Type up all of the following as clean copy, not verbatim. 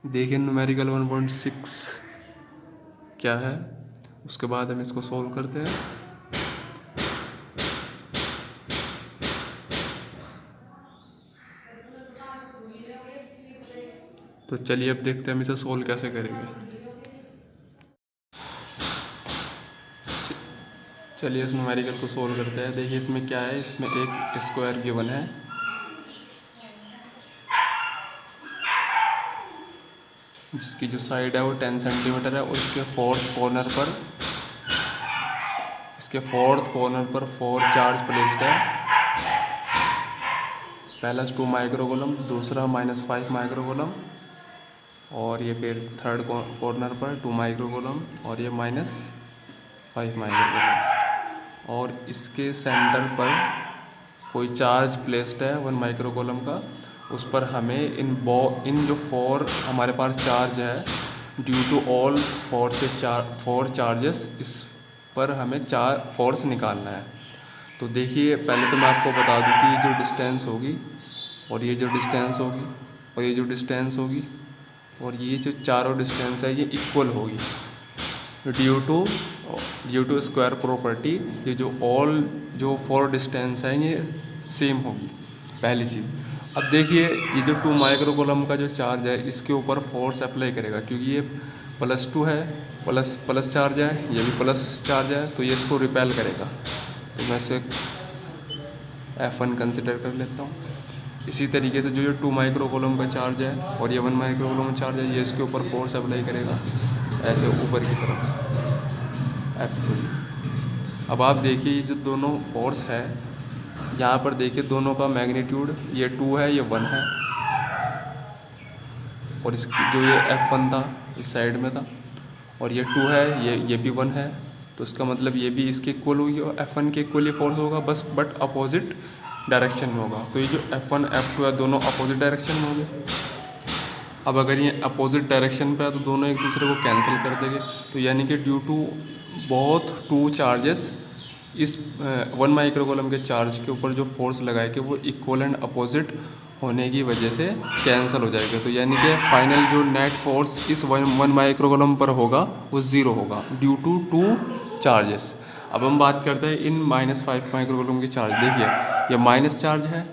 देखिए न्यूमेरिकल 1.6 क्या है, उसके बाद हम इसको सॉल्व करते हैं। तो चलिए अब देखते हैं हम इसे सॉल्व कैसे करेंगे। चलिए इस न्यूमेरिकल को सॉल्व करते हैं। देखिए इसमें क्या है, इसमें एक स्क्वायर गिवन है जिसकी जो साइड है वो 10 सेंटीमीटर है और इसके फोर्थ कॉर्नर पर 4 चार्ज प्लेस्ड है। पहला 2 माइक्रोकूलम, दूसरा -5 माइक्रोकूलम और ये फिर थर्ड कॉर्नर पर 2 माइक्रोकूलम और ये -5 माइक्रोकूलम और इसके सेंटर पर कोई चार्ज प्लेस्ड है 1 माइक्रोकूलम का। उस पर हमें इन जो 4 हमारे पास चार्ज है, ड्यू टू ऑल 4 चार्जेस, इस पर हमें 4 फोर्स निकालना है। तो देखिए पहले तो मैं आपको बता दूं कि ये जो डिस्टेंस होगी और ये जो डिस्टेंस होगी और ये जो डिस्टेंस होगी और ये जो चारों डिस्टेंस है ये इक्वल होगी ड्यू टू स्क्वायर प्रॉपर्टी। ये जो 4 डिस्टेंस है ये सेम होगी, पहली चीज़। अब देखिए ये जो 2 माइक्रोकूलम का जो चार्ज है इसके ऊपर फोर्स अप्लाई करेगा, क्योंकि ये +2 है, प्लस चार्ज है, ये भी प्लस चार्ज है, तो ये इसको रिपेल करेगा। तो मैं इसे F1 कंसिडर कर लेता हूँ। इसी तरीके से जो ये 2 माइक्रोकूलम का चार्ज है और ये 1 माइक्रोकूलम चार्ज है, ये इसके ऊपर फोर्स अप्लाई करेगा ऐसे ऊपर की तरफ F2। अब आप देखिए ये जो दोनों फोर्स है, यहाँ पर देखिए दोनों का मैग्नीट्यूड, ये 2 है, ये 1 है और इसकी जो ये F1 था इस साइड में था और ये 2 है, ये भी 1 है। तो इसका मतलब ये भी इसके इक्वल होगी और F1 के इक्वल ही फोर्स होगा, बट अपोजिट डायरेक्शन में होगा। तो ये जो F1 F2 है दोनों अपोजिट डायरेक्शन में होंगे। अब अगर ये अपोजिट डायरेक्शन पे है तो दोनों एक दूसरे को कैंसिल कर देंगे। तो यानी कि ड्यू टू बोथ 2 चार्जेस, इस 1 माइक्रोकूलम के चार्ज के ऊपर जो फोर्स लगाए के वो इक्वल एंड अपोजिट होने की वजह से कैंसिल हो जाएगा। तो यानी कि फाइनल जो नेट फोर्स इस 1 माइक्रोकूलम पर होगा वो 0 होगा ड्यू टू 2 चार्जेस। अब हम बात करते हैं इन -5 माइक्रोकूलम के चार्ज। देखिए ये माइनस चार्ज है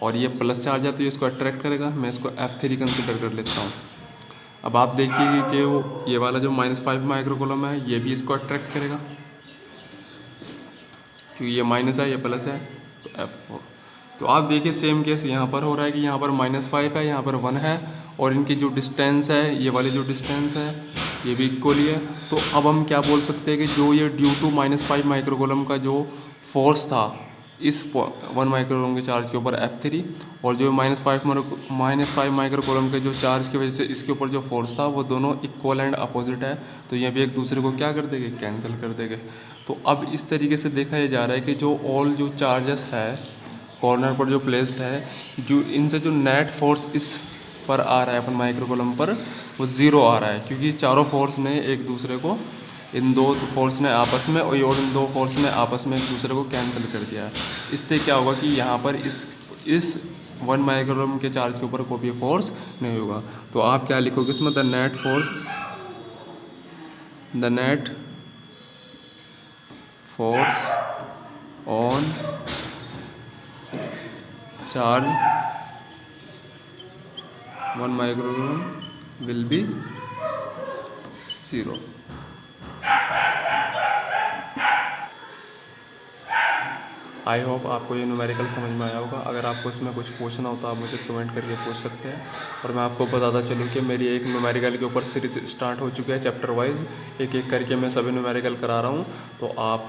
और ये प्लस चार्ज है, तो ये इसको अट्रैक्ट करेगा। मैं इसको F3 कंसिडर कर लेता हूँ। अब आप देखिए जो ये वाला जो -5 माइक्रोकूलम है ये भी इसको अट्रैक्ट करेगा, क्योंकि ये माइनस है, ये प्लस है, तो F4। तो आप देखिए सेम केस यहाँ पर हो रहा है कि यहाँ पर -5 है, यहाँ पर 1 है और इनकी जो डिस्टेंस है, ये वाली जो डिस्टेंस है ये भी इक्वल ही है। तो अब हम क्या बोल सकते हैं कि जो ये ड्यू टू -5 माइक्रोकूलम का जो फोर्स था इस 1 माइक्रोकूलम के चार्ज के ऊपर F3 और जो -5 माइक्रोकूलम के जो चार्ज की वजह से इसके ऊपर जो फोर्स था वो दोनों इक्वल एंड अपोजिट है। तो ये भी एक दूसरे को क्या कर देंगे, कैंसिल कर देंगे। तो अब इस तरीके से देखा जा रहा है कि जो चार्जेस है कॉर्नर पर जो प्लेस्ड है, जो इनसे जो नेट फोर्स इस पर आ रहा है अपन माइक्रोकूलम पर वो 0 आ रहा है, क्योंकि चारों फोर्स ने एक दूसरे को, इन 2 फोर्स ने आपस में और इन 2 फोर्स ने आपस में एक दूसरे को कैंसिल कर दिया है। इससे क्या होगा कि यहाँ पर इस 1 माइक्रोकूलम के चार्ज के ऊपर कोई भी फोर्स नहीं होगा। तो आप क्या लिखोगे इसमें, the net force on charge 1 microcoulomb will be 0। I hope आपको ये न्यूमेरिकल समझ में आया होगा। अगर आपको इसमें कुछ पूछना हो तो आप मुझे कमेंट करके पूछ सकते हैं। और मैं आपको बताता चलूँ कि मेरी एक न्यूमेरिकल के ऊपर सीरीज स्टार्ट हो चुकी है, चैप्टर वाइज एक एक करके मैं सभी न्यूमेरिकल करा रहा हूँ। तो आप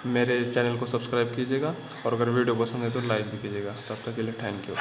मेरे चैनल को सब्सक्राइब कीजिएगा और अगर वीडियो पसंद है तो लाइक भी कीजिएगा। तब तक के लिए थैंक यू।